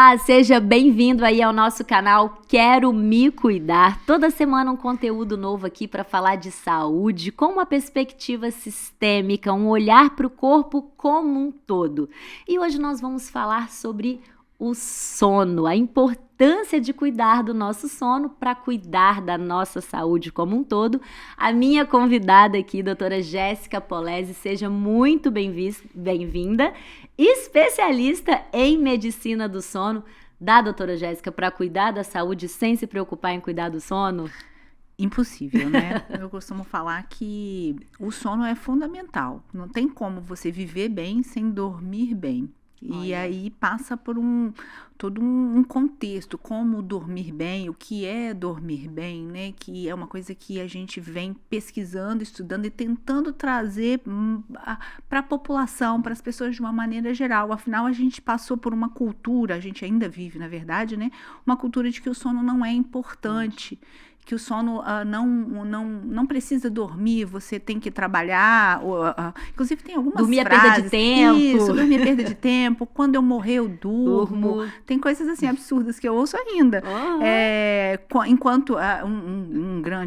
Olá, seja bem-vindo aí ao nosso canal Quero Me Cuidar. Toda semana um conteúdo novo aqui para falar de saúde com uma perspectiva sistêmica, um olhar para o corpo como um todo. E hoje nós vamos falar sobre o sono, a importância de cuidar do nosso sono para cuidar da nossa saúde como um todo. A minha convidada aqui, doutora Jéssica Polese, seja muito bem-vinda, especialista em medicina do sono. Dá, doutora Jéssica, para cuidar da saúde sem se preocupar em cuidar do sono? Impossível, né? Eu costumo falar que o sono é fundamental. Não tem como você viver bem sem dormir bem. E aí passa por todo um contexto, como dormir bem, o que é dormir bem, né? Que é uma coisa que a gente vem pesquisando, estudando e tentando trazer para a população, para as pessoas de uma maneira geral. Afinal, a gente passou por uma cultura, a gente ainda vive, na verdade, né? Uma cultura de que o sono não é importante. Que o sono não precisa dormir, você tem que trabalhar. Inclusive tem algumas dormir frases. Dormir é perda de tempo. Isso, dormir é perda de tempo. Quando eu morrer, eu durmo. Tem coisas assim absurdas que eu ouço ainda. Enquanto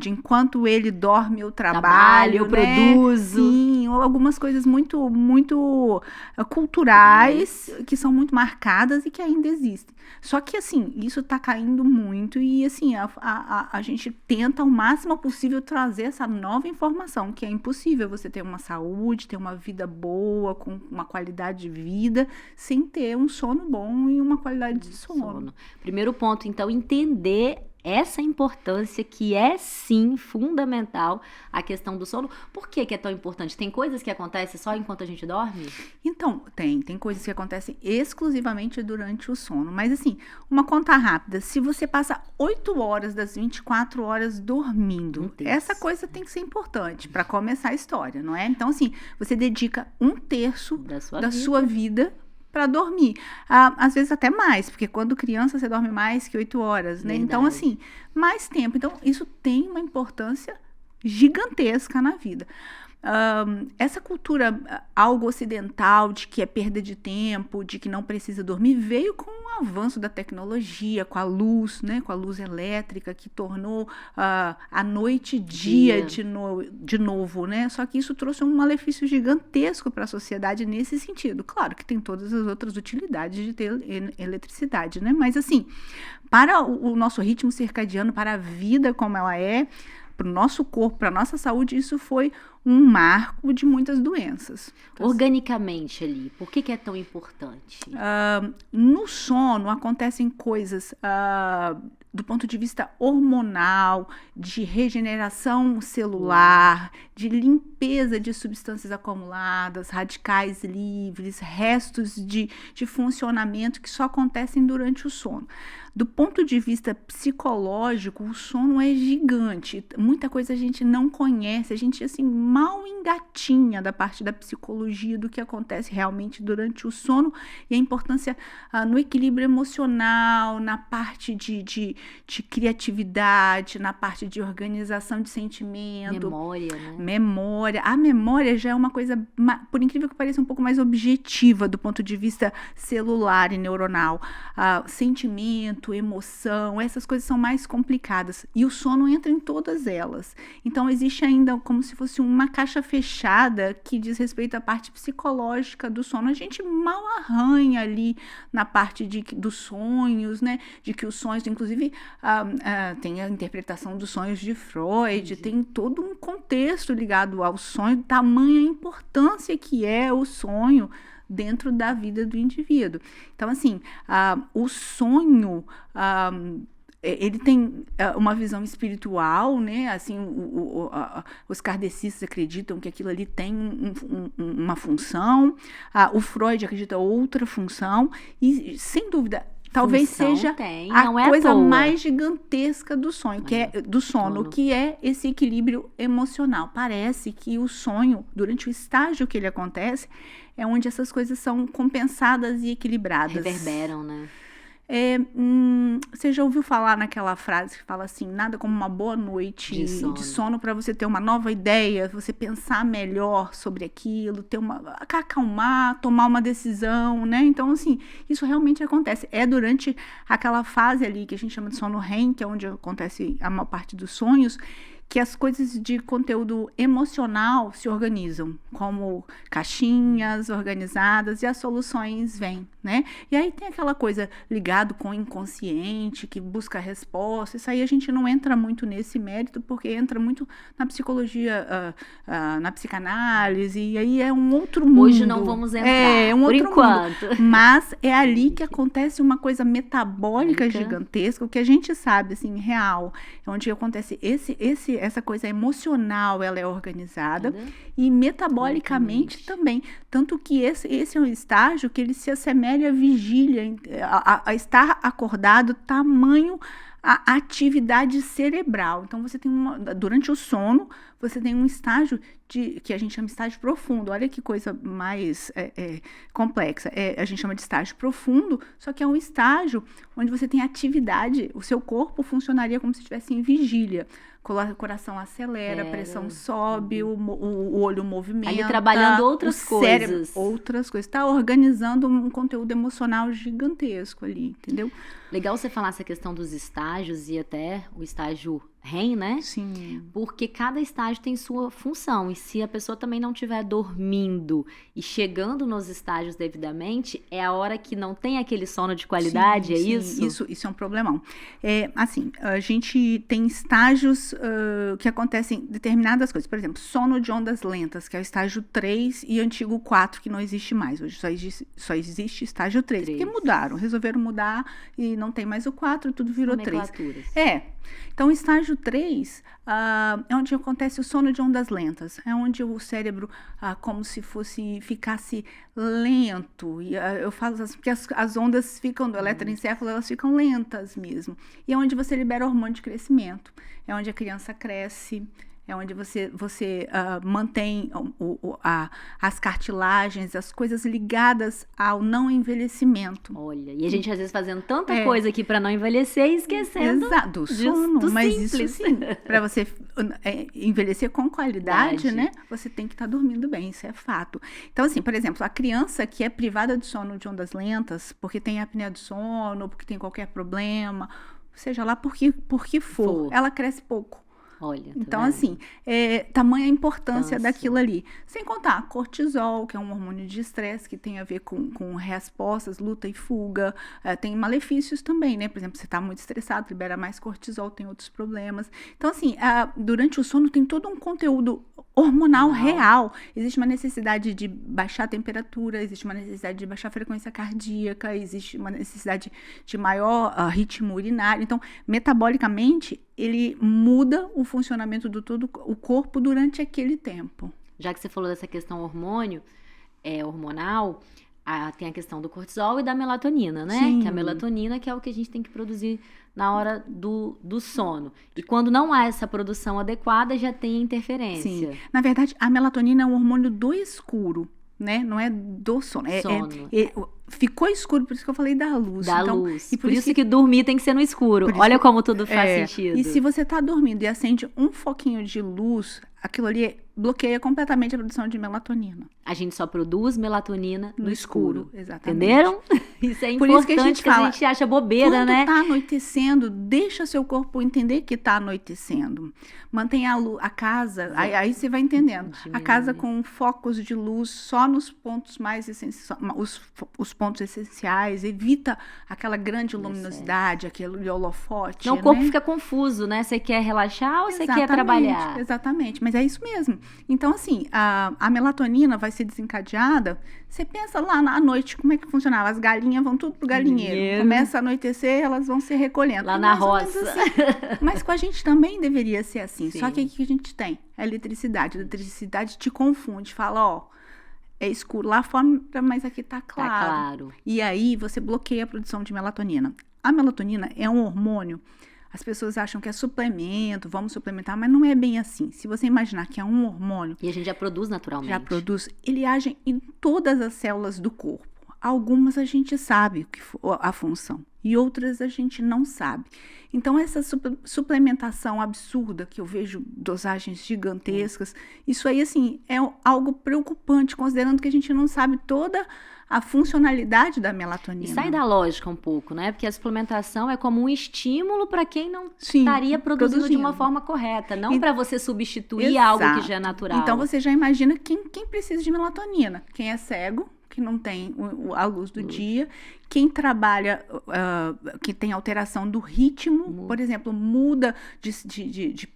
enquanto ele dorme, eu trabalho, eu produzo. Sim, algumas coisas muito, muito culturais que são muito marcadas e que ainda existem. Só que, assim, isso tá caindo muito e, assim, a gente tenta ao máximo possível trazer essa nova informação, que é impossível você ter uma saúde, ter uma vida boa, com uma qualidade de vida, sem ter um sono bom e uma qualidade de sono. Primeiro ponto, então, entender essa importância que é, sim, fundamental a questão do sono. Por que é tão importante? Tem coisas que acontecem só enquanto a gente dorme? Então, tem coisas que acontecem exclusivamente durante o sono. Mas, assim, uma conta rápida. Se você passa 8 horas das 24 horas dormindo, essa coisa tem que ser importante para começar a história, não é? Então, assim, você dedica 1/3 da sua vida para dormir. Às vezes até mais, porque quando criança você dorme mais que 8 horas, né? Verdade. Então, assim, mais tempo. Então, isso tem uma importância gigantesca na vida. Essa cultura algo ocidental de que é perda de tempo, de que não precisa dormir, veio com o avanço da tecnologia, com a luz, né, com a luz elétrica, que tornou a noite dia de novo, né? Só que isso trouxe um malefício gigantesco para a sociedade nesse sentido. Claro que tem todas as outras utilidades de ter eletricidade, né? Mas assim, para o nosso ritmo circadiano, para a vida como ela é, para o nosso corpo, para a nossa saúde, isso foi um marco de muitas doenças. Então, organicamente ali, por que é tão importante? No sono acontecem coisas do ponto de vista hormonal, de regeneração celular, de limpeza de substâncias acumuladas, radicais livres, restos de funcionamento que só acontecem durante o sono. Do ponto de vista psicológico, o sono é gigante. Muita coisa a gente não conhece, a gente assim mal engatinha da parte da psicologia do que acontece realmente durante o sono e a importância no equilíbrio emocional, na parte de criatividade, na parte de organização de sentimento. Memória, né? Memória. A memória já é uma coisa, por incrível que pareça, um pouco mais objetiva do ponto de vista celular e neuronal. Sentimento, emoção, essas coisas são mais complicadas e o sono entra em todas elas. Então existe ainda como se fosse uma caixa fechada que diz respeito à parte psicológica do sono. A gente mal arranha ali na parte dos sonhos, né? De que os sonhos, inclusive, tem a interpretação dos sonhos de Freud, tem todo um contexto ligado ao sonho, tamanha importância que é o sonho dentro da vida do indivíduo. Então, assim, o sonho, ele tem uma visão espiritual, né? Assim, os kardecistas acreditam que aquilo ali tem uma função, o Freud acredita outra função, e, sem dúvida, talvez seja a coisa mais gigantesca do sonho, que é do sono, que é esse equilíbrio emocional. Parece que o sonho, durante o estágio que ele acontece, é onde essas coisas são compensadas e equilibradas. Reverberam, né? Você já ouviu falar naquela frase que fala assim, nada como uma boa noite de sono para você ter uma nova ideia, você pensar melhor sobre aquilo, acalmar, tomar uma decisão, né? Então, assim, isso realmente acontece. É durante aquela fase ali que a gente chama de sono REM, que é onde acontece a maior parte dos sonhos, que as coisas de conteúdo emocional se organizam, como caixinhas organizadas, e as soluções vêm, né? E aí tem aquela coisa ligado com o inconsciente, que busca resposta. Isso aí a gente não entra muito nesse mérito, porque entra muito na psicologia, na psicanálise, e aí é um outro mundo. Hoje não vamos entrar, por enquanto. Mundo. Mas é ali que acontece uma coisa metabólica gigantesca, o que a gente sabe, assim, real, onde acontece essa coisa emocional, ela é organizada, e metabolicamente também. Tanto que esse é um estágio que ele se assemelha à vigília, a estar acordado, tamanho a atividade cerebral. Então, você tem durante o sono, você tem um estágio que a gente chama de estágio profundo. Olha que coisa mais complexa. A gente chama de estágio profundo, só que é um estágio onde você tem atividade, o seu corpo funcionaria como se estivesse em vigília. O coração acelera, a pressão sobe, o olho movimenta. Ali trabalhando outras coisas. Cérebro, outras coisas. Está organizando um conteúdo emocional gigantesco ali, entendeu? Legal você falar essa questão dos estágios e até o estágio REM, né? Sim. Porque cada estágio tem sua função. E se a pessoa também não estiver dormindo e chegando nos estágios devidamente, é a hora que não tem aquele sono de qualidade, isso? Isso é um problemão. Assim, a gente tem estágios que acontecem determinadas coisas. Por exemplo, sono de ondas lentas, que é o estágio 3 e antigo 4, que não existe mais. Hoje só existe estágio 3. Porque resolveram mudar e não tem mais o 4, tudo virou 3. Então, o estágio 3 é onde acontece o sono de ondas lentas. É onde o cérebro, como se ficasse lento. E, eu falo assim, porque as ondas ficam do eletroencefalo, elas ficam lentas mesmo. E é onde você libera hormônio de crescimento. É onde a criança cresce. É onde você mantém as cartilagens, as coisas ligadas ao não envelhecimento. Olha, e a gente às vezes fazendo tanta coisa aqui para não envelhecer e esquecendo do sono. Mas simples. Isso sim, para você envelhecer com qualidade, né? Você tem que estar dormindo bem, isso é fato. Então, assim, por exemplo, a criança que é privada de sono de ondas lentas, porque tem apneia do sono, porque tem qualquer problema, seja lá por que for, ela cresce pouco. Olha, então, assim, tamanha a importância daquilo ali. Sem contar cortisol, que é um hormônio de estresse que tem a ver com respostas, luta e fuga. Tem malefícios também, né? Por exemplo, você está muito estressado, libera mais cortisol, tem outros problemas. Então, assim, durante o sono tem todo um conteúdo hormonal real. Existe uma necessidade de baixar a temperatura, existe uma necessidade de baixar a frequência cardíaca, existe uma necessidade de maior ritmo urinário. Então, metabolicamente, ele muda o funcionamento do todo o corpo durante aquele tempo. Já que você falou dessa questão hormonal, tem a questão do cortisol e da melatonina, né? Sim. Que a melatonina que é o que a gente tem que produzir na hora do sono. E quando não há essa produção adequada, já tem interferência. Sim. Na verdade, a melatonina é um hormônio do escuro, né? Não é do sono. Ficou escuro, por isso que eu falei da luz. Luz. E por isso que dormir tem que ser no escuro. Olha como tudo faz sentido. E se você tá dormindo e acende um foquinho de luz, aquilo ali bloqueia completamente a produção de melatonina. A gente só produz melatonina no escuro. Exatamente. Entenderam? Isso é importante, por isso que a gente acha bobeira, né? Quando tá anoitecendo, deixa seu corpo entender que tá anoitecendo. Mantenha a casa, aí você vai entendendo. A casa com focos de luz só nos pontos mais essenciais, os pontos essenciais, evita aquela grande luminosidade, aquele holofote. Não, o corpo fica confuso, né? Você quer relaxar ou você quer trabalhar? Exatamente, mas é isso mesmo. Então, assim, a melatonina vai ser desencadeada. Você pensa lá à noite, como é que funcionava? As galinhas vão tudo pro galinheiro. Começa a anoitecer, elas vão se recolhendo. Lá na roça. Assim. Mas com a gente também deveria ser assim. Sim. Só que o que a gente tem? A eletricidade. A eletricidade te confunde. Fala, é escuro lá fora, mas aqui tá claro. Tá claro. E aí você bloqueia a produção de melatonina. A melatonina é um hormônio. As pessoas acham que é suplemento, vamos suplementar, mas não é bem assim. Se você imaginar que é um hormônio... E a gente já produz naturalmente. Ele age em todas as células do corpo. Algumas a gente sabe a função e outras a gente não sabe. Então, essa suplementação absurda, que eu vejo dosagens gigantescas, isso aí, assim, é algo preocupante, considerando que a gente não sabe toda a funcionalidade da melatonina. E sai da lógica um pouco, né? Porque a suplementação é como um estímulo para quem não estaria produzindo de uma forma correta, não para você substituir algo que já é natural. Então, você já imagina quem precisa de melatonina. Quem é cego, que não tem a luz do dia, quem trabalha, que tem alteração do ritmo, por exemplo, muda de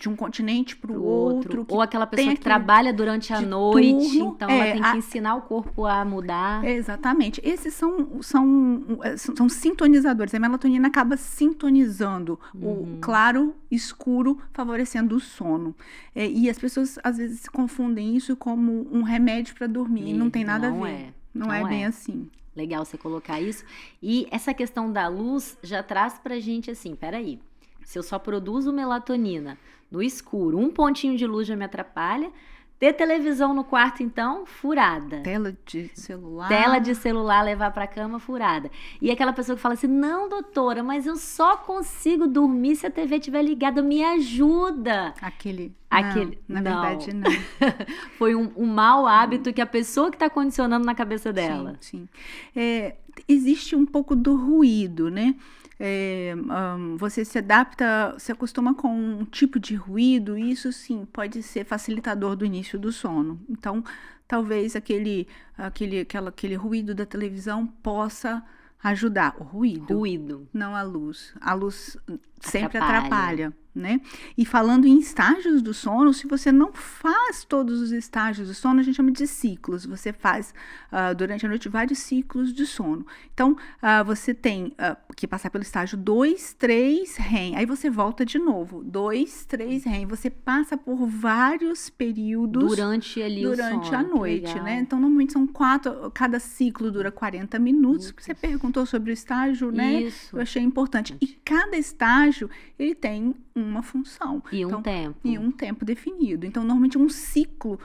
um continente para o outro. Ou aquela pessoa que trabalha durante a noite, então ela tem que ensinar o corpo a mudar. Exatamente. Esses são sintonizadores. A melatonina acaba sintonizando o claro, escuro, favorecendo o sono. E as pessoas, às vezes, confundem isso como um remédio para dormir. E não tem nada a ver. Não é bem assim. Legal você colocar isso. E essa questão da luz já traz pra gente assim, peraí, se eu só produzo melatonina no escuro, um pontinho de luz já me atrapalha. Ter televisão no quarto, então, furada. Tela de celular. Levar pra cama, furada. E aquela pessoa que fala assim, não, doutora, mas eu só consigo dormir se a TV estiver ligada, me ajuda. Na verdade, não. Foi um mau hábito que a pessoa que está condicionando na cabeça dela. Sim. Existe um pouco do ruído, né? Você se acostuma com um tipo de ruído, e isso sim pode ser facilitador do início do sono. Então, talvez aquele ruído da televisão possa ajudar. O ruído. Não a luz. A luz sempre atrapalha, né? E falando em estágios do sono, se você não faz todos os estágios do sono, a gente chama de ciclos. Você faz durante a noite vários ciclos de sono. Então, você tem que passar pelo estágio 2, 3, REM. Aí você volta de novo. 2, 3, REM. Você passa por vários períodos durante a noite, né? Então, normalmente são 4, cada ciclo dura 40 minutos. Você perguntou sobre o estágio, né? Isso. Eu achei importante. E cada estágio, ele tem uma função. E um tempo. E um tempo definido. Então, normalmente um ciclo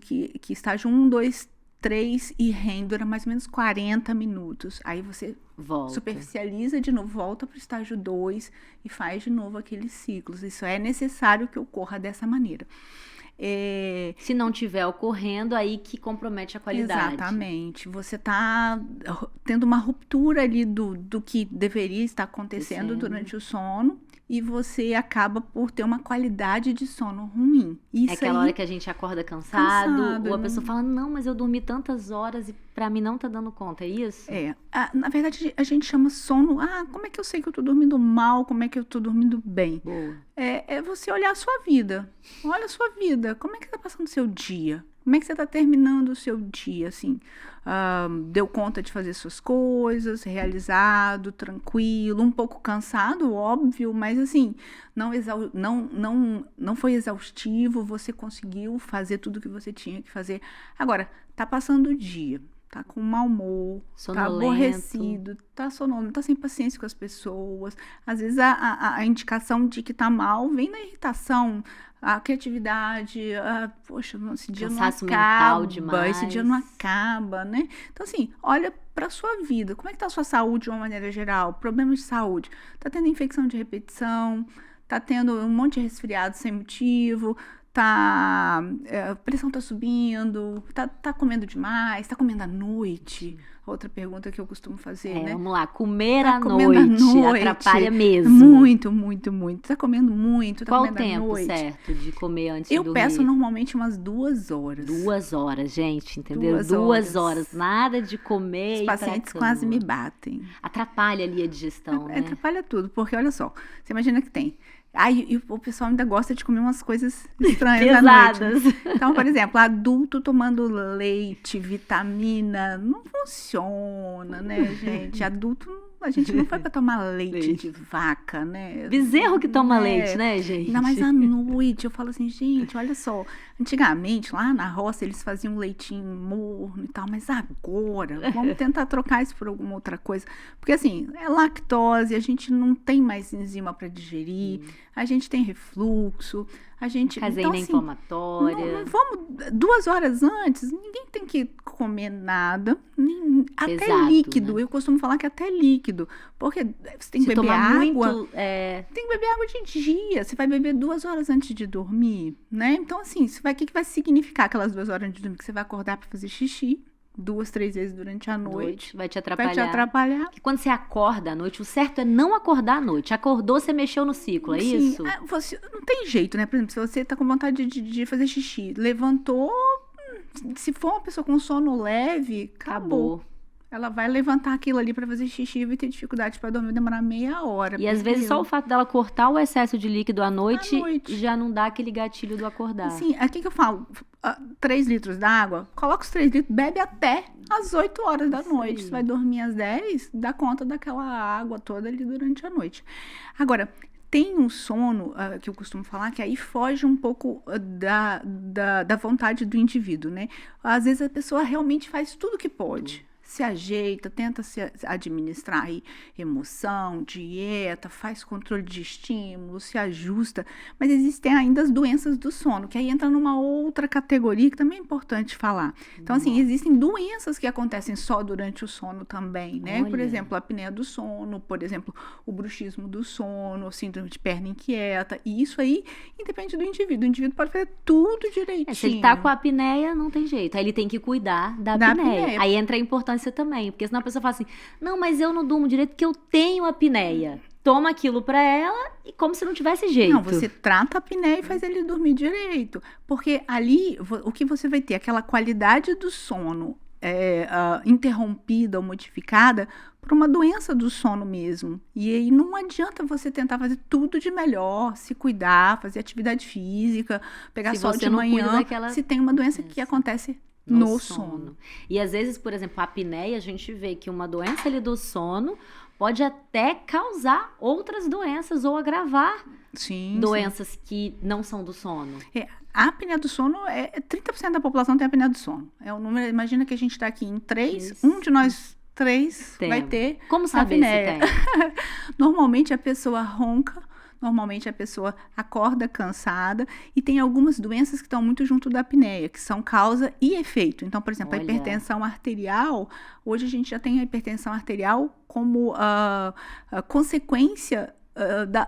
que estágio 1, 2, 3 e REM dura mais ou menos 40 minutos. Aí você superficializa de novo, volta para o estágio 2 e faz de novo aqueles ciclos. Isso é necessário que ocorra dessa maneira. Se não estiver ocorrendo, aí que compromete a qualidade. Exatamente. Você está tendo uma ruptura ali do que deveria estar acontecendo durante o sono, e você acaba por ter uma qualidade de sono ruim. Isso aquela hora que a gente acorda cansado, ou a pessoa fala, não, mas eu dormi tantas horas e pra mim não tá dando conta, é isso? Na verdade, a gente chama sono, como é que eu sei que eu tô dormindo mal, como é que eu tô dormindo bem? Boa. É você olhar a sua vida. Olha a sua vida, como é que tá passando o seu dia? Como é que você está terminando o seu dia, assim? Deu conta de fazer suas coisas, realizado, tranquilo, um pouco cansado, óbvio, mas assim, não foi exaustivo, você conseguiu fazer tudo o que você tinha que fazer. Agora, tá passando o dia, tá com mau humor, tá aborrecido, tá sonolento, tá sem paciência com as pessoas. Às vezes a indicação de que tá mal vem da irritação, a criatividade, poxa, esse dia não acaba, esse dia não acaba, né? Então, assim, olha pra sua vida, como é que tá a sua saúde de uma maneira geral, problemas de saúde, tá tendo infecção de repetição, tá tendo um monte de resfriado sem motivo, a pressão tá subindo, tá comendo demais, tá comendo à noite. Outra pergunta que eu costumo fazer, né? Vamos lá, comer à noite atrapalha mesmo. Muito, muito, muito. Tá comendo muito, tá comendo à noite. Qual o tempo certo de comer antes de dormir? Eu peço normalmente umas 2 horas. 2 horas, gente, entendeu? 2 horas. Nada de comer e ir pra cama. Os pacientes quase me batem. Atrapalha ali a digestão, né? Atrapalha tudo, porque olha só, você imagina que tem... E o pessoal ainda gosta de comer umas coisas estranhas pesadas. À noite. Então, por exemplo, adulto tomando leite, vitamina, não funciona, né, gente? Adulto A gente não foi para tomar leite Leite. de vaca, né? Bezerro que toma É. leite, né, gente? Ainda mais à noite, eu falo assim, gente, olha só, antigamente lá na roça eles faziam leitinho morno e tal, mas agora vamos tentar trocar isso por alguma outra coisa, porque assim, é lactose, a gente não tem mais enzima para digerir, a gente tem refluxo, a gente... Caseína então, assim, inflamatória. não vamos 2 horas antes, ninguém tem que comer nada, até Exato, líquido, né? eu costumo falar que até líquido, porque você tem que Se beber tomar água, muito, tem que beber água de dia. Você vai beber 2 horas antes de dormir, né? Então, assim, o que vai significar aquelas 2 horas antes de dormir? Que você vai acordar para fazer xixi 2, 3 vezes durante a noite. vai te Vai te atrapalhar. Porque quando você acorda à noite, o certo é não acordar à noite. Acordou, você mexeu no ciclo, é Sim, isso? você, não tem jeito, né? Por exemplo, se você tá com vontade de fazer xixi, levantou, se for uma pessoa com sono leve, acabou. Ela vai levantar aquilo ali para fazer xixi e vai ter dificuldade para dormir, demorar meia hora. E às vezes só o fato dela cortar o excesso de líquido à noite, já não dá aquele gatilho do acordar. Sim, aqui que eu falo, 3 litros d'água, coloca os 3 litros, bebe até às 8 horas da noite. Você vai dormir às 10, dá conta daquela água toda ali durante a noite. Agora, tem um sono que eu costumo falar que aí foge um pouco da vontade do indivíduo, né? Às vezes a pessoa realmente faz tudo que pode. Se ajeita, tenta se administrar aí emoção, dieta, faz controle de estímulo, se ajusta, mas existem ainda as doenças do sono, que aí entra numa outra categoria que também é importante falar. Então, assim, existem doenças que acontecem só durante o sono também, né? Olha. Por exemplo, a apneia do sono, por exemplo, o bruxismo do sono, o síndrome de perna inquieta, e isso aí independe do indivíduo. O indivíduo pode fazer tudo direitinho. Se ele tá com a apneia, não tem jeito. Aí ele tem que cuidar da apneia. Aí entra a importância também, porque senão a pessoa fala assim, não, mas eu não durmo direito porque eu tenho apneia. Toma aquilo pra ela e como se não tivesse jeito. Não, você trata a apneia e faz ele dormir direito, porque ali o que você vai ter, aquela qualidade do sono interrompida ou modificada por uma doença do sono mesmo. E aí não adianta você tentar fazer tudo de melhor, se cuidar, fazer atividade física, pegar sol de manhã, se tem uma doença que acontece no sono. E às vezes, por exemplo, a apneia, a gente vê que uma doença ali do sono pode até causar outras doenças ou agravar doenças que não são do sono. A apneia do sono, 30% da população tem apneia do sono. É o número, imagina que a gente está aqui em 3, um de nós 3 vai ter Como saber apneia. se tem? Normalmente a pessoa ronca, normalmente a pessoa acorda cansada e tem algumas doenças que estão muito junto da apneia, que são causa e efeito. Então, por exemplo, a hipertensão arterial, hoje a gente já tem a hipertensão arterial como consequência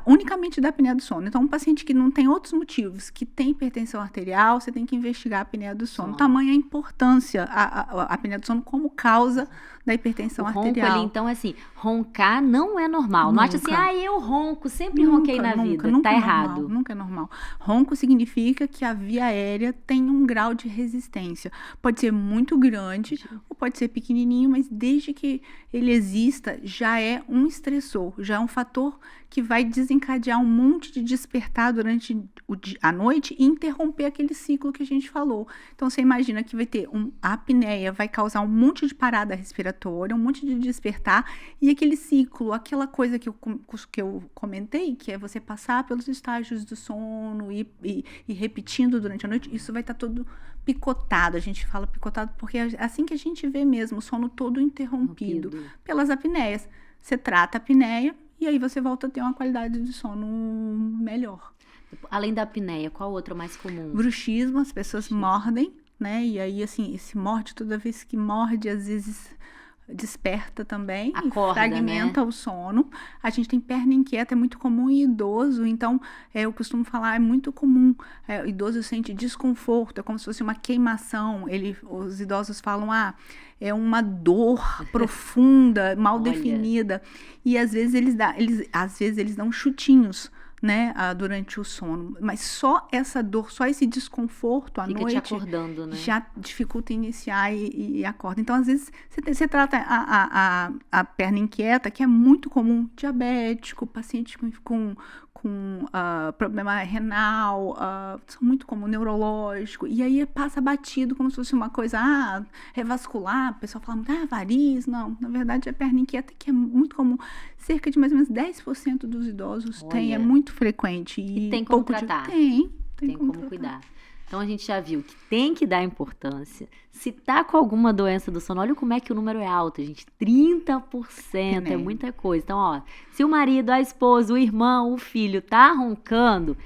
unicamente da apneia do sono. Então, um paciente que não tem outros motivos, que tem hipertensão arterial, você tem que investigar a apneia do sono. Tamanha a importância, a apneia do sono como causa da hipertensão arterial. Ronco ali, então, assim, roncar não é normal. Não acha assim, eu ronco, sempre ronquei na vida. Nunca tá é errado. Normal, nunca é normal. Ronco significa que a via aérea tem um grau de resistência. Pode ser muito grande ou pode ser pequenininho, mas desde que ele exista, já é um estressor, já é um fator que vai desencadear um monte de despertar durante a noite e interromper aquele ciclo que a gente falou. Então, você imagina que vai ter a apneia, vai causar um monte de parada respiratória, um monte de despertar, e aquele ciclo, aquela coisa que eu comentei, que é você passar pelos estágios do sono e repetindo durante a noite, isso vai estar todo picotado. A gente fala picotado porque é assim que a gente vê mesmo, o sono todo interrompido pelas apneias. Você trata a apneia, e aí você volta a ter uma qualidade de sono melhor. Além da apneia, qual outro mais comum? Bruxismo, as pessoas mordem, né? E aí, assim, esse morde, toda vez que morde, às vezes desperta também, acorda, fragmenta o sono. A gente tem perna inquieta, é muito comum em idoso, então eu costumo falar, é muito comum, o idoso sente desconforto, é como se fosse uma queimação. Os idosos falam, é uma dor profunda, mal definida, e às vezes eles dão chutinhos, né, durante o sono, mas só essa dor, só esse desconforto à noite te acordando, né? Já dificulta iniciar e acorda. Então, às vezes, você trata a perna inquieta, que é muito comum, diabético, paciente com problema renal, são muito comum, neurológico, e aí passa batido como se fosse uma coisa, revascular, o pessoal fala, variz, não, na verdade é perna inquieta, que é muito comum, cerca de mais ou menos 10% dos idosos tem, é muito frequente. E tem como tratar? Tem como cuidar. Então, a gente já viu que tem que dar importância. Se tá com alguma doença do sono, olha como é que o número é alto, gente. 30% é muita coisa. Então, se o marido, a esposa, o irmão, o filho tá roncando,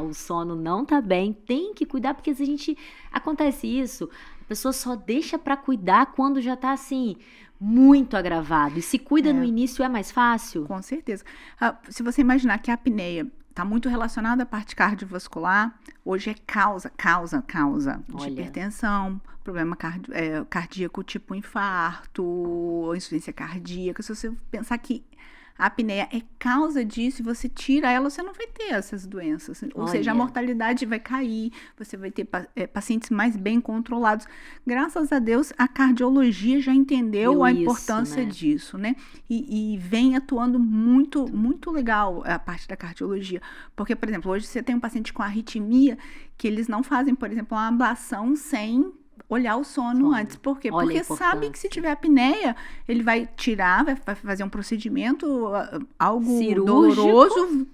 o sono não tá bem, tem que cuidar, porque se a gente... Acontece isso, a pessoa só deixa pra cuidar quando já tá, assim, muito agravado. E se cuida no início, é mais fácil? Com certeza. Se você imaginar que a apneia está muito relacionada à parte cardiovascular, hoje é causa de hipertensão, problema cardíaco tipo infarto, insuficiência cardíaca. Se você pensar que a apneia é causa disso, e você tira ela, você não vai ter essas doenças. Ou seja, a mortalidade vai cair, você vai ter pacientes mais bem controlados. Graças a Deus, a cardiologia já entendeu a importância disso, né? E vem atuando muito, muito legal a parte da cardiologia. Porque, por exemplo, hoje você tem um paciente com arritmia que eles não fazem, por exemplo, uma ablação sem olhar o sono antes. Por quê? Porque sabe que se tiver apneia, ele vai tirar, vai fazer um procedimento, algo cirúrgico, doloroso,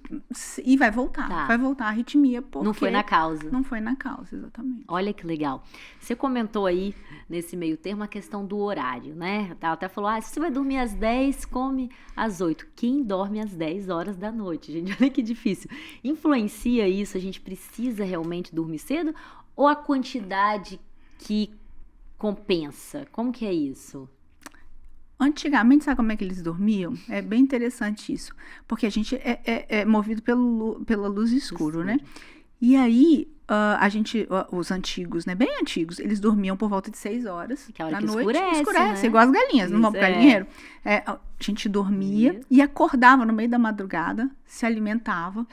e vai voltar. Vai voltar a arritmia. Não foi na causa. Não foi na causa, exatamente. Olha que legal. Você comentou aí, nesse meio termo, a questão do horário, né? Ela até falou, se você vai dormir às 10, come às 8. Quem dorme às 10 horas da noite, gente? Olha que difícil. Influencia isso? A gente precisa realmente dormir cedo? Ou a quantidade que compensa? Como que é isso? Antigamente, sabe como é que eles dormiam? É bem interessante isso. Porque a gente é movido pela luz escura, né? E aí, os antigos, né? Bem antigos, eles dormiam por volta de 6 horas que é a hora da que noite. Escurece, igual as galinhas, não vão pro galinheiro? A gente dormia e acordava no meio da madrugada, se alimentava.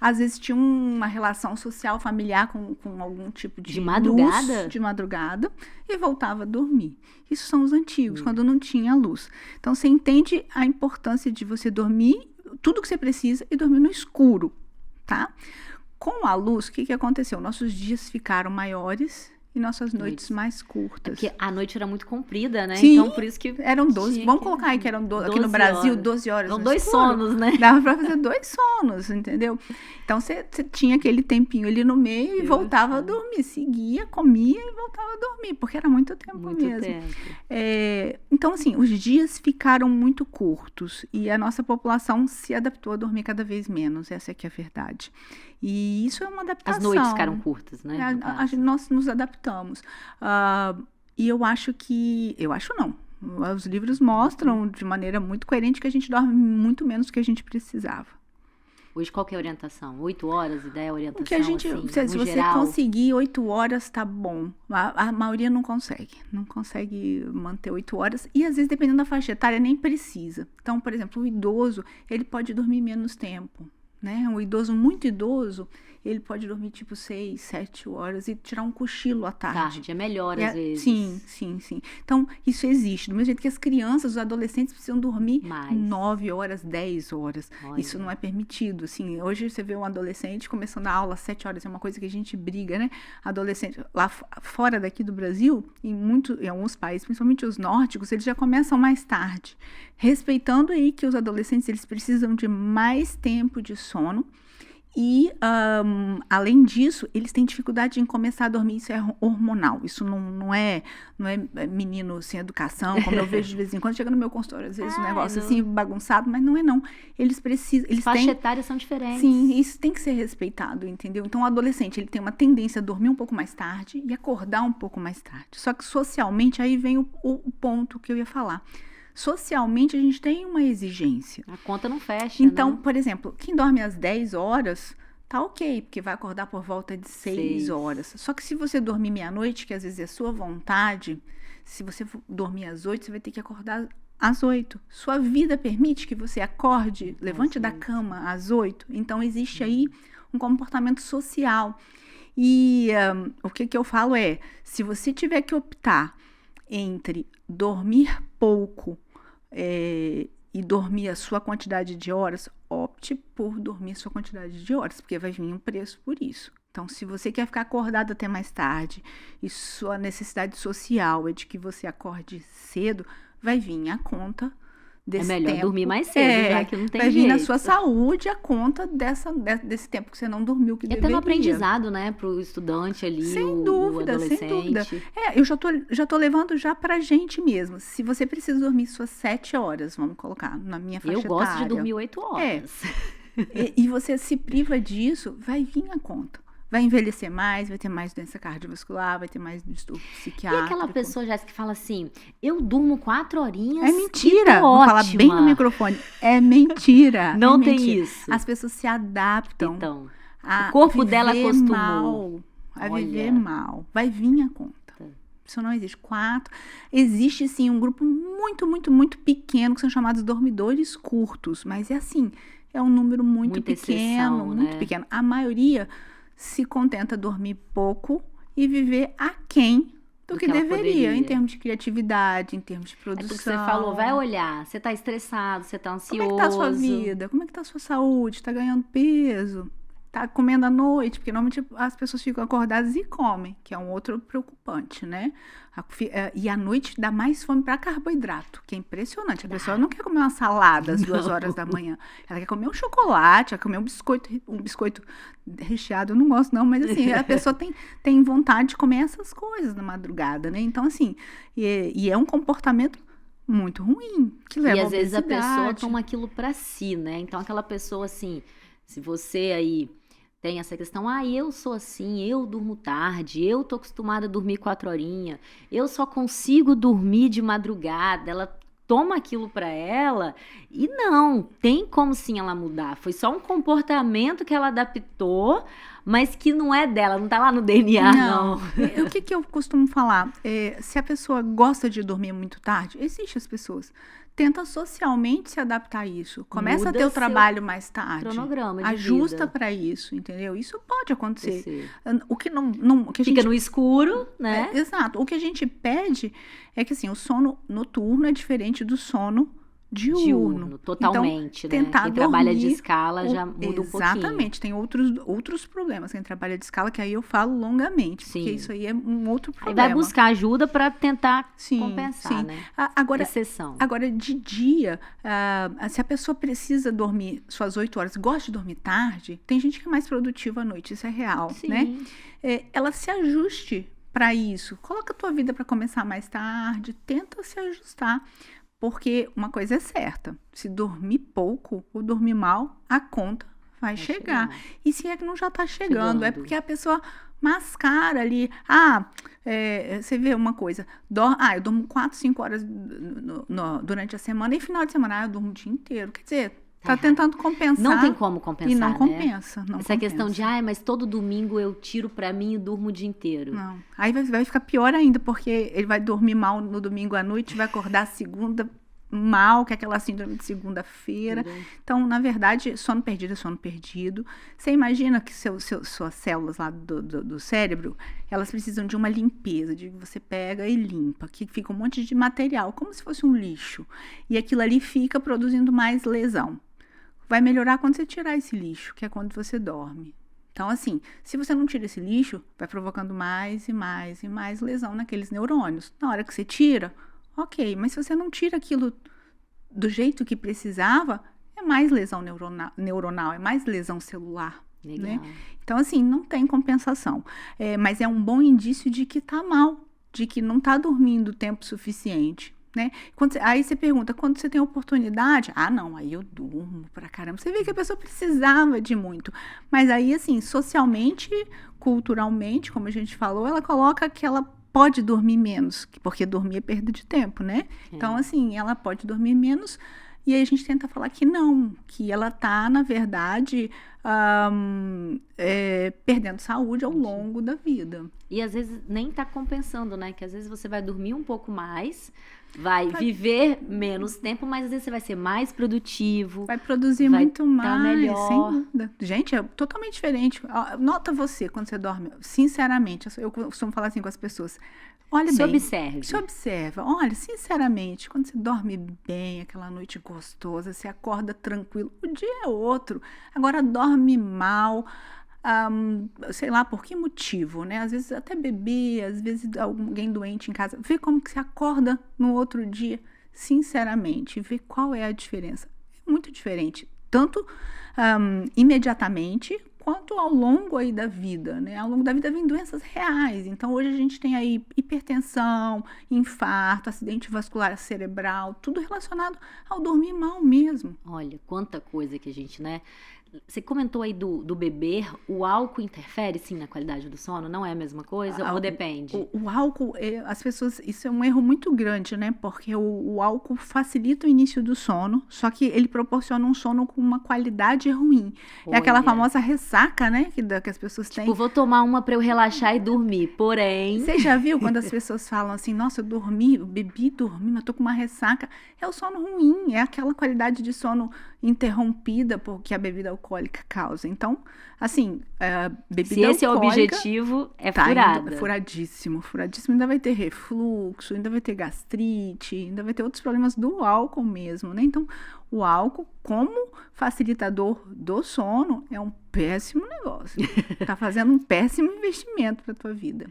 Às vezes tinha uma relação social, familiar com algum tipo de madrugada? Luz, de madrugada, e voltava a dormir. Isso são os antigos, quando não tinha luz. Então, você entende a importância de você dormir tudo que você precisa e dormir no escuro, tá? Com a luz, o que aconteceu? Nossos dias ficaram maiores e nossas noites mais curtas. Porque a noite era muito comprida, né? Sim, então por isso que eram 12. Vamos colocar aí que eram 12 aqui no Brasil, 12 horas. São 2 sonos, né? Dava pra fazer 2 sonos, entendeu? Então você tinha aquele tempinho ali no meio e voltava a dormir. Seguia, comia e voltava a dormir, porque era muito tempo mesmo. Então, assim, os dias ficaram muito curtos e a nossa população se adaptou a dormir cada vez menos. Essa é que é a verdade. E isso é uma adaptação. As noites ficaram curtas, né? Nós nos adaptamos. E eu acho não. Os livros mostram de maneira muito coerente que a gente dorme muito menos do que a gente precisava. Hoje qual que é a orientação? 8 horas? Ideia a orientação? O que a gente, assim, se você conseguir 8 horas, tá bom. A maioria não consegue. Não consegue manter 8 horas. E às vezes, dependendo da faixa etária, nem precisa. Então, por exemplo, o idoso, ele pode dormir menos tempo. Né? Um idoso muito idoso, ele pode dormir tipo 6, 7 horas e tirar um cochilo à tarde. É melhor às vezes. Sim. Então, isso existe. Do mesmo jeito que as crianças, os adolescentes precisam dormir 9 horas, 10 horas. Olha. Isso não é permitido. Assim, hoje você vê um adolescente começando a aula às 7 horas, é uma coisa que a gente briga, né? Adolescente, lá fora daqui do Brasil, em alguns países, principalmente os nórdicos, eles já começam mais tarde. Respeitando aí que os adolescentes, eles precisam de mais tempo de sono. E, além disso, eles têm dificuldade em começar a dormir, isso é hormonal, isso não é menino sem educação, como eu vejo de vez em quando, chega no meu consultório, às vezes um negócio assim, bagunçado, mas não é não, eles precisam... Faixa etárias são diferentes. Sim, isso tem que ser respeitado, entendeu? Então, o adolescente, ele tem uma tendência a dormir um pouco mais tarde e acordar um pouco mais tarde, só que socialmente, aí vem o ponto que eu ia falar. Socialmente, a gente tem uma exigência. A conta não fecha, então, né? Por exemplo, quem dorme às 10 horas, tá ok, porque vai acordar por volta de 6 horas. Só que se você dormir meia-noite, que às vezes é sua vontade, se você dormir às 8, você vai ter que acordar às 8. Sua vida permite que você acorde, levante da cama às 8. Então, existe aí um comportamento social. E o que eu falo é, se você tiver que optar entre dormir pouco e dormir a sua quantidade de horas, opte por dormir sua quantidade de horas, porque vai vir um preço por isso. Então, se você quer ficar acordado até mais tarde e sua necessidade social é de que você acorde cedo, vai vir a conta desse tempo. É melhor dormir mais cedo, já que não tem vai jeito. vir na sua saúde a conta desse tempo que você não dormiu, que É deveria. pelo aprendizado, né, pro estudante ali, Sem dúvida, o adolescente. sem dúvida. Eu já tô levando já pra gente mesmo. Se você precisa dormir suas 7 horas, vamos colocar, na minha faixa Eu gosto de etária, dormir 8 horas. e você se priva disso, vai vir a conta. Vai envelhecer mais, vai ter mais doença cardiovascular, vai ter mais distúrbio E psiquiátrico. aquela pessoa, Jéssica, que fala assim, eu durmo 4 horinhas É mentira. e tô Vou ótima. falar bem no microfone. É mentira. Não é tem mentira. isso. As pessoas se adaptam. Então, a o corpo dela viver acostumou. mal, a Olha. viver mal. Vai vir a conta. Isso não existe. 4. Existe, sim, um grupo muito, muito, muito pequeno que são chamados dormidores curtos. Mas é assim, é um número muito Muita pequeno, exceção, muito né? pequeno. A maioria se contenta dormir pouco e viver aquém do que que ela deveria, poderia. em termos de criatividade, em termos de É produção. porque você falou, vai olhar, você tá estressado, você tá Como ansioso. é que tá a sua vida? Como é que tá a sua saúde? Tá ganhando peso? Tá comendo à noite? Porque normalmente as pessoas ficam acordadas e comem, que é um outro preocupante, né? E à noite dá mais fome para carboidrato, que é impressionante. A pessoa não quer comer uma salada às 2 horas da manhã. Ela quer comer um chocolate, ela quer comer um biscoito recheado. Eu não gosto não, mas assim, a pessoa tem vontade de comer essas coisas na madrugada, né? Então assim, e é um comportamento muito ruim, que leva E à às vezes a obesidade. pessoa toma aquilo pra si, né? Então aquela pessoa assim, se você aí tem essa questão, eu sou assim, eu durmo tarde, eu tô acostumada a dormir 4 horinhas, eu só consigo dormir de madrugada, ela toma aquilo pra ela e não, tem como sim ela mudar. Foi só um comportamento que ela adaptou, mas que não é dela, não tá lá no DNA, não. O que eu costumo falar? Se a pessoa gosta de dormir muito tarde, existe as pessoas. Tenta socialmente se adaptar a isso. Começa Muda a ter o seu trabalho mais tarde. Cronograma de Ajusta vida. para isso, entendeu? Isso pode acontecer. Você O que o que a fica gente no escuro, né? exato. O que a gente pede é que assim, o sono noturno é diferente do sono diurno. Totalmente, então, né? tentar Quem trabalha de dormir escala já muda um pouquinho. Exatamente, tem outros problemas. Quem trabalha de escala, que aí eu falo longamente, porque Sim. isso aí é um outro Aí problema. vai buscar ajuda pra tentar Sim, compensar, sim. né? Agora, Exceção. de dia, se a pessoa precisa dormir suas 8 horas, gosta de dormir tarde, tem gente que é mais produtiva à noite, isso é real, Sim. né? Ela se ajuste para isso. Coloca a tua vida para começar mais tarde, tenta se ajustar. Porque uma coisa é certa, se dormir pouco ou dormir mal, a conta vai chegar. E se é que não já está chegando, é porque a pessoa mascara ali. Você vê uma coisa, eu durmo 4, 5 horas durante a semana e final de semana, eu durmo o dia inteiro. Quer dizer, tá tentando compensar. Não tem como compensar, e não né? compensa. Não Essa compensa. questão de, mas todo domingo eu tiro pra mim e durmo o dia inteiro. Não. Aí vai ficar pior ainda, porque ele vai dormir mal no domingo à noite, vai acordar segunda mal, que é aquela síndrome de segunda-feira. Então, na verdade, sono perdido é sono perdido. Você imagina que suas células lá do cérebro, elas precisam de uma limpeza, de que você pega e limpa, que fica um monte de material, como se fosse um lixo. E aquilo ali fica produzindo mais lesão. Vai melhorar quando você tirar esse lixo, que é quando você dorme. Então, assim, se você não tira esse lixo, vai provocando mais e mais e mais lesão naqueles neurônios. Na hora que você tira, ok, mas se você não tira aquilo do jeito que precisava, é mais lesão neuronal, é mais lesão celular. Legal. Né? Então, assim, não tem compensação. Mas é um bom indício de que tá mal, de que não tá dormindo tempo suficiente. Né? Aí você pergunta, quando você tem oportunidade? Não, aí eu durmo pra caramba. Você vê que a pessoa precisava de muito. Mas aí, assim, socialmente, culturalmente, como a gente falou, ela coloca que ela pode dormir menos, porque dormir é perda de tempo, né? Então, assim, ela pode dormir menos, e aí a gente tenta falar que não, que ela tá, na verdade, perdendo saúde ao longo da vida. E às vezes nem tá compensando, né? Que às vezes você vai dormir um pouco mais, vai viver menos tempo, mas às vezes você vai ser mais produtivo. Vai produzir muito mais, melhor. sem dúvida. Gente, é totalmente diferente. Nota você quando você dorme, sinceramente, eu costumo falar assim com as pessoas. Olha bem. Se observa. Olha, sinceramente, quando você dorme bem, aquela noite gostosa, você acorda tranquilo, o dia é outro. Agora dorme mal, sei lá por que motivo, né? Às vezes até beber, às vezes alguém doente em casa. Vê como que você acorda no outro dia, sinceramente, vê qual é a diferença. É muito diferente, tanto imediatamente quanto ao longo aí da vida, né? Ao longo da vida vem doenças reais. Então, hoje a gente tem aí hipertensão, infarto, acidente vascular cerebral, tudo relacionado ao dormir mal mesmo. Olha, quanta coisa que a gente, né? Você comentou aí do beber, o álcool interfere sim na qualidade do sono? Não é a mesma coisa ou depende? O álcool, as pessoas, isso é um erro muito grande, né? Porque o álcool facilita o início do sono, só que ele proporciona um sono com uma qualidade ruim. É aquela famosa ressaca, né? Que as pessoas têm. Vou tomar uma pra eu relaxar e dormir, porém... Você já viu quando as pessoas falam assim, nossa, eu bebi, dormi, mas tô com uma ressaca? É o sono ruim, é aquela qualidade de sono interrompida porque a bebida alcoólica causa. Então, assim, bebida alcoólica... Se esse é o objetivo, é furada. Furadíssimo. Ainda vai ter refluxo, ainda vai ter gastrite, ainda vai ter outros problemas do álcool mesmo, né? Então, o álcool, como facilitador do sono, é um péssimo negócio. Tá fazendo um péssimo investimento pra tua vida.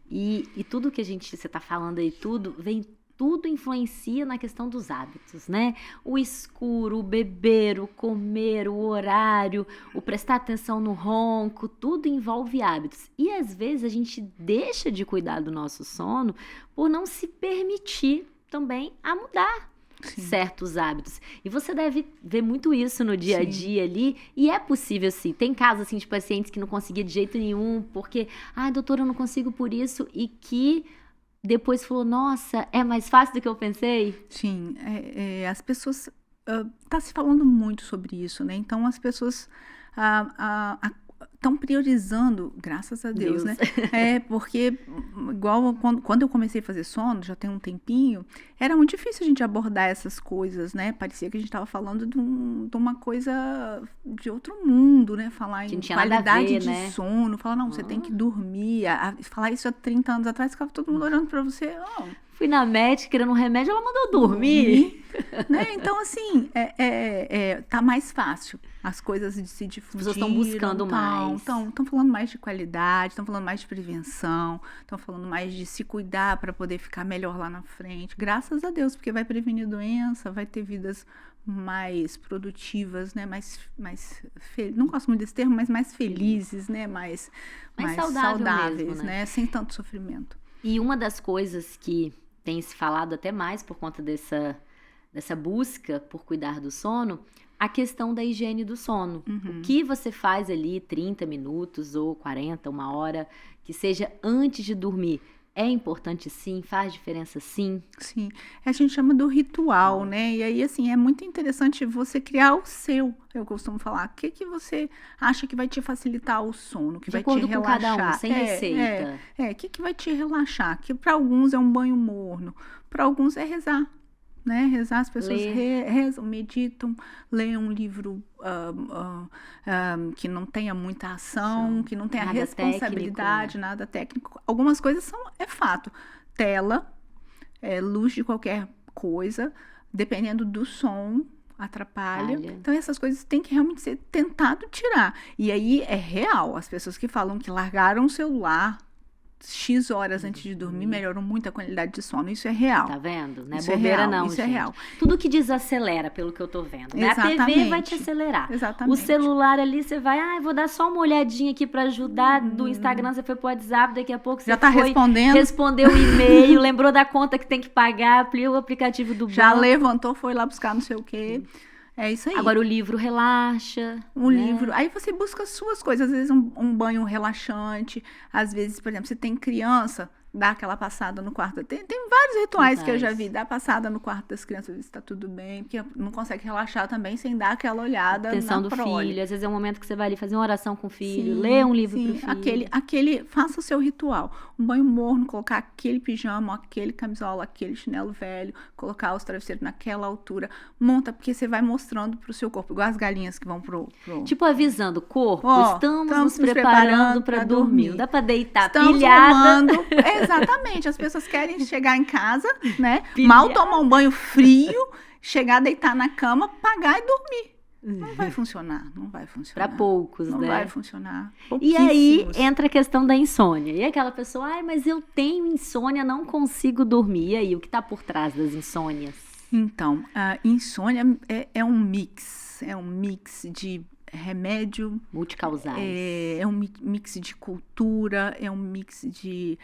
E tudo que você tá falando aí, tudo influencia na questão dos hábitos, né? O escuro, o beber, o comer, o horário, o prestar atenção no ronco, tudo envolve hábitos. E às vezes a gente deixa de cuidar do nosso sono por não se permitir também a mudar certos hábitos. E você deve ver muito isso no dia a dia ali, e é possível sim. Tem casos assim de pacientes que não conseguiam de jeito nenhum, porque, doutora, eu não consigo por isso, e que depois falou, nossa, é mais fácil do que eu pensei? Sim, as pessoas... tá se falando muito sobre isso, né? Então, as pessoas estão priorizando, graças a Deus, né? Porque, igual quando eu comecei a fazer sono, já tem um tempinho, era muito difícil a gente abordar essas coisas, né? Parecia que a gente estava falando de uma coisa de outro mundo, né? Falar em qualidade de sono, falar, não, você tem que dormir. Falar isso há 30 anos atrás, ficava todo mundo olhando para você, fui na médica querendo um remédio, ela mandou dormir. Né? Então, assim, tá mais fácil as coisas de se difundir. As pessoas estão buscando mais. Estão falando mais de qualidade, estão falando mais de prevenção, estão falando mais de se cuidar para poder ficar melhor lá na frente. Graças a Deus, porque vai prevenir doença, vai ter vidas mais produtivas, né? Não gosto muito desse termo, mas mais felizes, né? Mais saudáveis, mesmo, né? Sem tanto sofrimento. E uma das coisas que tem se falado até mais por conta dessa busca por cuidar do sono, a questão da higiene do sono. O que você faz ali 30 minutos ou 40, uma hora, que seja antes de dormir, é importante sim? Faz diferença sim? Sim, a gente chama do ritual, né? E aí, assim, é muito interessante você criar o seu. Eu costumo falar, o que você acha que vai te facilitar o sono, que vai te relaxar? De acordo com cada um, sem receita. O que vai te relaxar? Que para alguns é um banho morno, para alguns é rezar, né? Rezar, as pessoas rezam, meditam, leem um livro que não tenha muita ação, que não tenha responsabilidade, nada técnico. Algumas coisas é fato. Tela, luz de qualquer coisa, dependendo do som, atrapalha. Então, essas coisas têm que realmente ser tentado tirar. E aí, é real. As pessoas que falam que largaram o celular X horas antes de dormir melhorou muito a qualidade de sono. Isso é real. Tá vendo? Não é bobeira não, isso é real. Tudo que desacelera, pelo que eu tô vendo, né? A TV vai te acelerar. Exatamente. O celular ali, você vai, vou dar só uma olhadinha aqui pra ajudar. Do Instagram, você foi pro WhatsApp, daqui a pouco você respondeu o e-mail, lembrou da conta que tem que pagar, abriu o aplicativo do banco. Já levantou, foi lá buscar não sei o quê. É isso aí. Agora o livro relaxa. Livro. Aí você busca as suas coisas. Às vezes um banho relaxante. Às vezes, por exemplo, você tem criança, dar aquela passada no quarto. Tem vários rituais que eu já Rituais. vi. Dar passada no quarto das crianças, ver se tá tudo bem. Porque não consegue relaxar também sem dar aquela olhada Atenção na do prole. filho. Às vezes é um momento que você vai ali fazer uma oração com o filho, Sim, ler um livro sim. pro filho. Faça o seu ritual. Um banho morno, colocar aquele pijama, aquele camisola, aquele chinelo velho, colocar os travesseiros naquela altura. Monta, porque você vai mostrando pro seu corpo, igual as galinhas que vão pro... Tipo, avisando o corpo, Ó, estamos estamos nos preparando para dormir. Não dá para deitar Estamos pilhada. arrumando. Exatamente. As pessoas querem chegar em casa, né? Pilhada. Mal tomar um banho frio, chegar, deitar na cama, pagar e dormir. Não vai funcionar, não vai funcionar. Para poucos, Não né? vai funcionar. E aí Pouquíssimos. entra a questão da insônia. E aquela pessoa, ai, mas eu tenho insônia, não consigo dormir. E aí, o que tá por trás das insônias? Então, a insônia é um mix de remédio, Multicausais. é um mix de cultura, é um mix de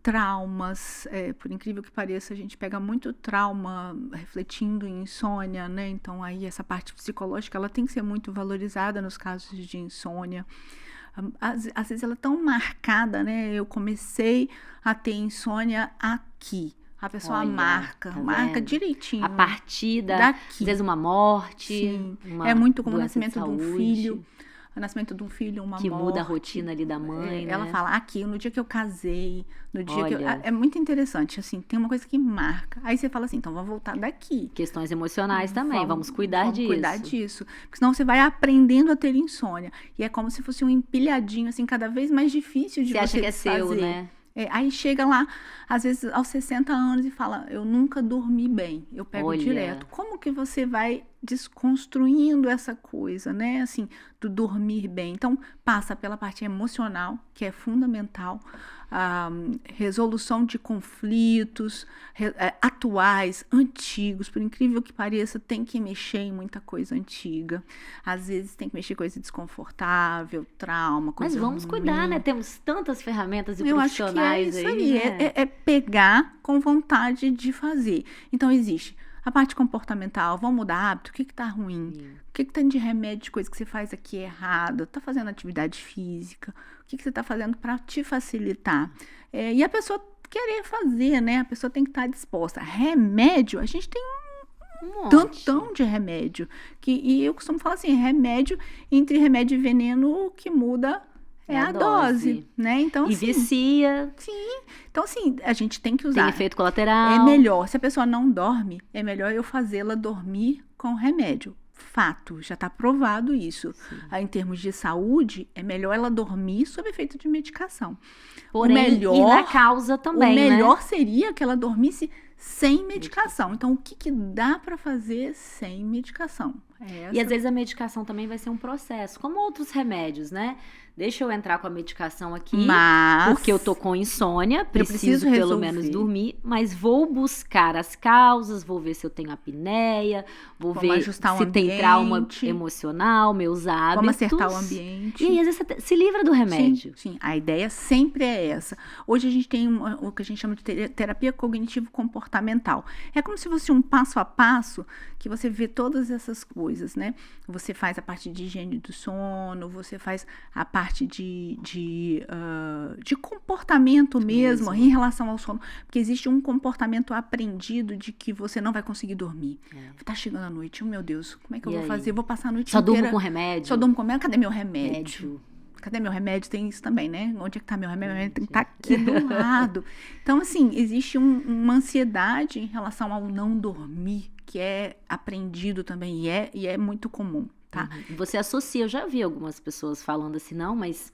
traumas. Por incrível que pareça, a gente pega muito trauma refletindo em insônia, né? Então, aí essa parte psicológica, ela tem que ser muito valorizada nos casos de insônia. Às vezes ela é tão marcada, né? Eu comecei a ter insônia aqui. A pessoa Olha, marca tá vendo? direitinho. A partir às daqui. vezes uma morte. Sim. Uma É muito como o doença de nascimento de um saúde, filho. O nascimento de um filho, uma que morte. muda a rotina ali da mãe, né? Ela fala, aqui, no dia que eu casei, no dia que eu... Olha. É muito interessante, assim, tem uma coisa que marca. Aí você fala assim, então vamos voltar daqui. Questões emocionais também, vamos cuidar disso. Cuidar disso. Porque senão você vai aprendendo a ter insônia. E é como se fosse um empilhadinho, assim, cada vez mais difícil de Você acha que é desfazer. seu, né? Aí chega lá, às vezes aos 60 anos, e fala, eu nunca dormi bem. Eu pego Olha. direto. Como que você vai desconstruindo essa coisa, né? Assim, do dormir bem. Então, passa pela parte emocional, que é fundamental. Resolução de conflitos atuais, antigos. Por incrível que pareça, tem que mexer em muita coisa antiga. Às vezes tem que mexer em coisa desconfortável, trauma, coisa Mas vamos ruim. cuidar, né? Temos tantas ferramentas e Eu acho que é profissionais isso aí, aí, né? é pegar com vontade de fazer. Então, existe a parte comportamental, vamos mudar hábito, o que tá ruim? Sim. O que tem de remédio, de coisa que você faz aqui errado? Tá fazendo atividade física? O que você tá fazendo para te facilitar? E a pessoa querer fazer, né? A pessoa tem que estar disposta. Remédio, a gente tem Um monte. tantão de remédio. E eu costumo falar assim, remédio, entre remédio e veneno, o que muda é a dose, né? Então, E assim, vicia, então, assim, a gente tem que tem usar. efeito colateral. É melhor, se a pessoa não dorme, é melhor eu fazê-la dormir com remédio. Fato, já está provado isso. Em termos de saúde, é melhor ela dormir sob efeito de medicação. Porém, e na causa também, o né? melhor seria que ela dormisse sem medicação. Então, o que dá para fazer sem medicação? E às vezes a medicação também vai ser um processo, como outros remédios, né? Deixa eu entrar com a medicação aqui, Mas porque eu tô com insônia, preciso preciso pelo resolver. menos dormir, mas vou buscar as causas, vou ver se eu tenho apneia, vou Vamos ver ajustar o se tem trauma ambiente. emocional, meus hábitos. vamos acertar o ambiente. E aí, às vezes, você se livra do remédio. Sim, a ideia sempre é essa. Hoje a gente tem o que a gente chama de terapia cognitivo-comportamental. É como se fosse um passo a passo que você vê todas essas coisas, né? Você faz a parte de higiene do sono, você faz a parte de comportamento mesmo em relação ao sono. Porque existe um comportamento aprendido de que você não vai conseguir dormir. Tá chegando a noite, oh meu Deus, como é que eu E vou aí? fazer? Eu vou passar a noite Só inteira... durmo com remédio? Só durmo com remédio? Cadê meu remédio? Remédio. Cadê meu remédio? Tem isso também, né? Onde é que tá meu remédio? Meu remédio tem que estar aqui do lado. Então, assim, existe uma ansiedade em relação ao não dormir, que é aprendido também e é muito comum, tá? Você associa, eu já vi algumas pessoas falando assim, não, mas...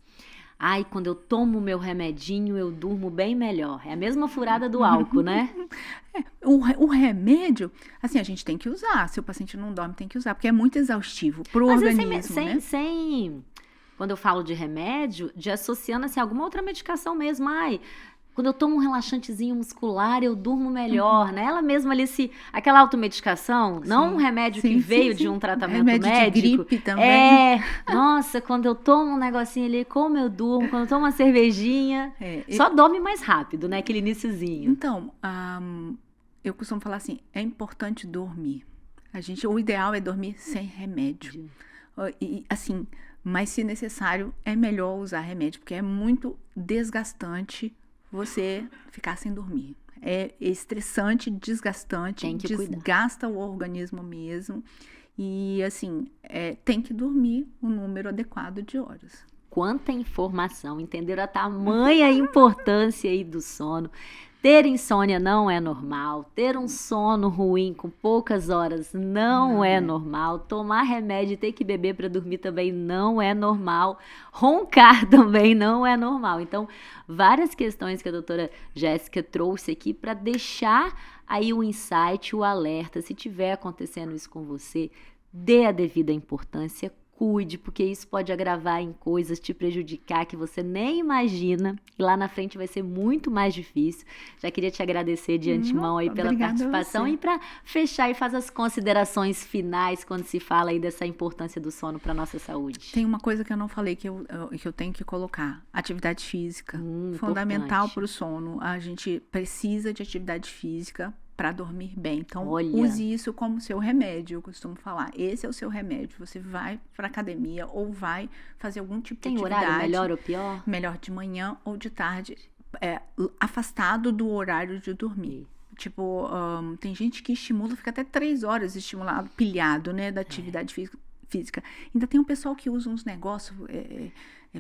Ai, quando eu tomo meu remedinho, eu durmo bem melhor. É a mesma furada do álcool, né? O remédio, assim, a gente tem que usar. Se o paciente não dorme, tem que usar, porque é muito exaustivo pro Às organismo, vezes, né? sem... Quando eu falo de remédio, de associando assim, a alguma outra medicação mesmo. Ai, quando eu tomo um relaxantezinho muscular, eu durmo melhor, né? Ela mesma ali, aquela automedicação, não um remédio que veio de um tratamento remédio médico. de gripe também. Nossa, quando eu tomo um negocinho ali, como eu durmo, quando eu tomo uma cervejinha, só dorme mais rápido, né? Aquele iniciozinho. Então, eu costumo falar assim, é importante dormir. O ideal é dormir sem remédio. E, assim, mas se necessário, é melhor usar remédio, porque é muito desgastante você ficar sem dormir. É estressante, desgastante, Tem que cuidar. desgasta o organismo mesmo. E, assim, tem que dormir o número adequado de horas. Quanta informação, entenderam a tamanha importância aí do sono. Ter insônia não é normal, ter um sono ruim com poucas horas não é normal, tomar remédio e ter que beber para dormir também não é normal, roncar também não é normal. Então, várias questões que a doutora Jéssica trouxe aqui para deixar aí o insight, o alerta. Se tiver acontecendo isso com você, dê a devida importância, cuide, porque isso pode agravar em coisas, te prejudicar que você nem imagina. E lá na frente vai ser muito mais difícil. Já queria te agradecer de antemão aí pela participação. E para fechar e fazer as considerações finais quando se fala aí dessa importância do sono para nossa saúde. Tem uma coisa que eu não falei que eu tenho que colocar. Atividade física. Fundamental para o sono. A gente precisa de atividade física para dormir bem. Então, use isso como seu remédio, eu costumo falar. Esse é o seu remédio. Você vai para academia ou vai fazer algum tipo de atividade. Tem horário melhor ou pior? Melhor de manhã ou de tarde, afastado do horário de dormir. Tipo, tem gente que estimula, fica até 3 horas estimulado, pilhado, né, da atividade física. Ainda tem um pessoal que usa uns negócios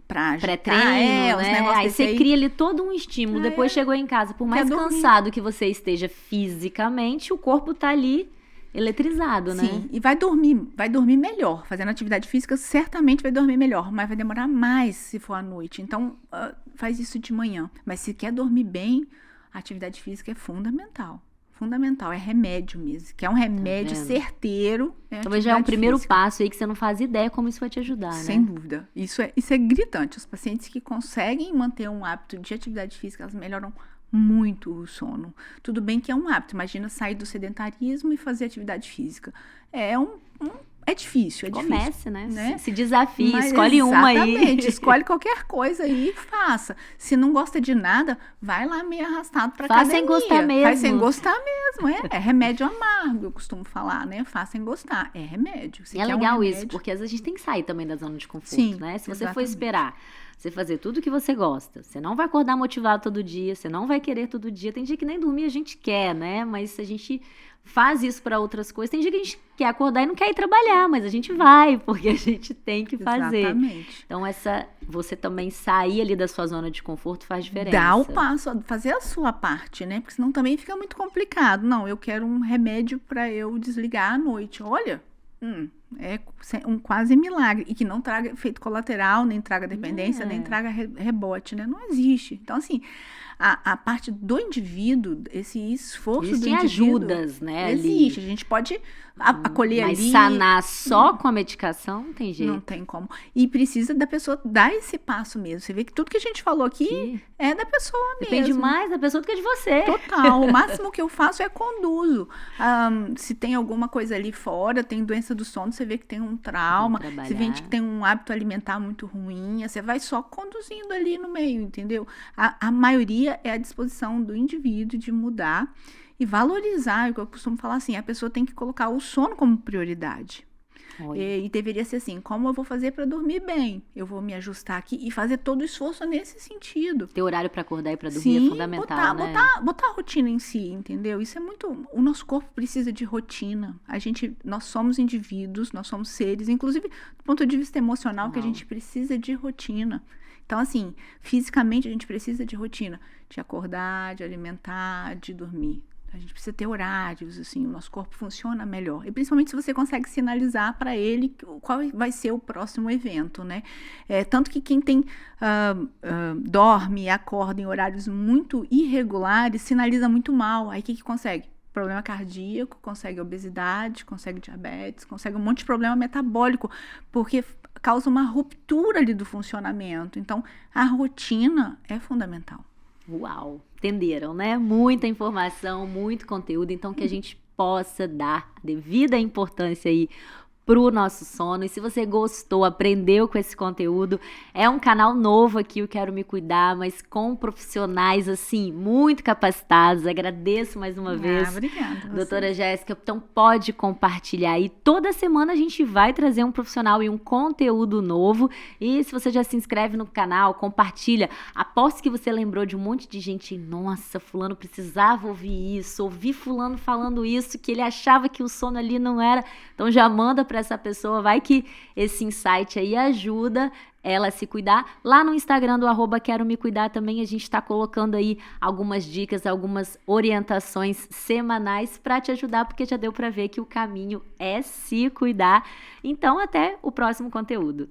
pra pré-treino, né? Aí você cria ali todo um estímulo. Depois chegou em casa, por mais cansado que você esteja fisicamente, o corpo tá ali eletrizado, né? Sim, e vai dormir melhor. Fazendo atividade física, certamente vai dormir melhor, mas vai demorar mais se for à noite. Então, faz isso de manhã. Mas se quer dormir bem, a atividade física é fundamental. Fundamental, é remédio mesmo, que é um remédio certeiro. Talvez já é um primeiro passo aí que você não faz ideia como isso vai te ajudar, né? Sem dúvida. Isso é gritante. Os pacientes que conseguem manter um hábito de atividade física, elas melhoram muito o sono. Tudo bem que é um hábito. Imagina sair do sedentarismo e fazer atividade física. É difícil, Comece, né? Se desafie, escolhe uma aí. Exatamente, escolhe qualquer coisa aí e faça. Se não gosta de nada, vai lá meio arrastado pra academia. Faz sem gostar mesmo. Faz sem gostar mesmo, é remédio amargo, eu costumo falar, né? Faz sem gostar, é remédio. E é legal isso, porque às vezes a gente tem que sair também da zona de conforto, né? Se você for esperar você fazer tudo que você gosta, você não vai acordar motivado todo dia, você não vai querer todo dia. Tem dia que nem dormir a gente quer, né? Mas se a gente faz isso para outras coisas, tem dia que a gente quer acordar e não quer ir trabalhar, mas a gente vai, porque a gente tem que fazer. Exatamente. Então, você também sair ali da sua zona de conforto faz diferença. Dá o passo, fazer a sua parte, né? Porque senão também fica muito complicado. Não, eu quero um remédio para eu desligar à noite. Olha, é um quase milagre. E que não traga efeito colateral, nem traga dependência, nem traga rebote, né? Não existe. Então, assim, a parte do indivíduo, esse esforço do indivíduo... Existem ajudas, né? Existe. A gente pode acolher ali... Mas sanar só com a medicação não tem jeito. Não tem como. E precisa da pessoa dar esse passo mesmo. Você vê que tudo que a gente falou aqui é da pessoa mesmo. Depende mais da pessoa do que de você. Total. O máximo que eu faço é conduzo. Se tem alguma coisa ali fora, tem doença do sono, você vê que tem um trauma, você vê que tem um hábito alimentar muito ruim, você vai só conduzindo ali no meio, entendeu? A maioria é a disposição do indivíduo de mudar e valorizar, o que eu costumo falar assim, a pessoa tem que colocar o sono como prioridade. E deveria ser assim, como eu vou fazer para dormir bem? Eu vou me ajustar aqui e fazer todo o esforço nesse sentido. Ter horário para acordar e para dormir é fundamental, né? Botar a rotina em si, entendeu? Isso é muito... O nosso corpo precisa de rotina. Nós somos indivíduos, nós somos seres, inclusive do ponto de vista emocional, que a gente precisa de rotina. Então, assim, fisicamente a gente precisa de rotina. De acordar, de alimentar, de dormir. A gente precisa ter horários, assim, o nosso corpo funciona melhor. E principalmente se você consegue sinalizar para ele qual vai ser o próximo evento, né? Tanto que quem dorme e acorda em horários muito irregulares, sinaliza muito mal. Aí o que consegue? Problema cardíaco, consegue obesidade, consegue diabetes, consegue um monte de problema metabólico, porque causa uma ruptura ali do funcionamento. Então, a rotina é fundamental. Uau! Entenderam, né? Muita informação, muito conteúdo, então que a gente possa dar a devida importância aí pro nosso sono. E se você gostou, aprendeu com esse conteúdo, é um canal novo aqui, eu Quero Me Cuidar, mas com profissionais, assim, muito capacitados. Agradeço mais uma vez, obrigada, doutora Jéssica. Então pode compartilhar. E toda semana a gente vai trazer um profissional e um conteúdo novo. E se você já se inscreve no canal, compartilha. Aposto que você lembrou de um monte de gente. Nossa, fulano precisava ouvir isso. Ouvi fulano falando isso, que ele achava que o sono ali não era. Então já manda para essa pessoa, vai que esse insight aí ajuda ela a se cuidar. Lá no Instagram do @Quero Me Cuidar também a gente está colocando aí algumas dicas, algumas orientações semanais para te ajudar, porque já deu para ver que o caminho é se cuidar. Então até o próximo conteúdo.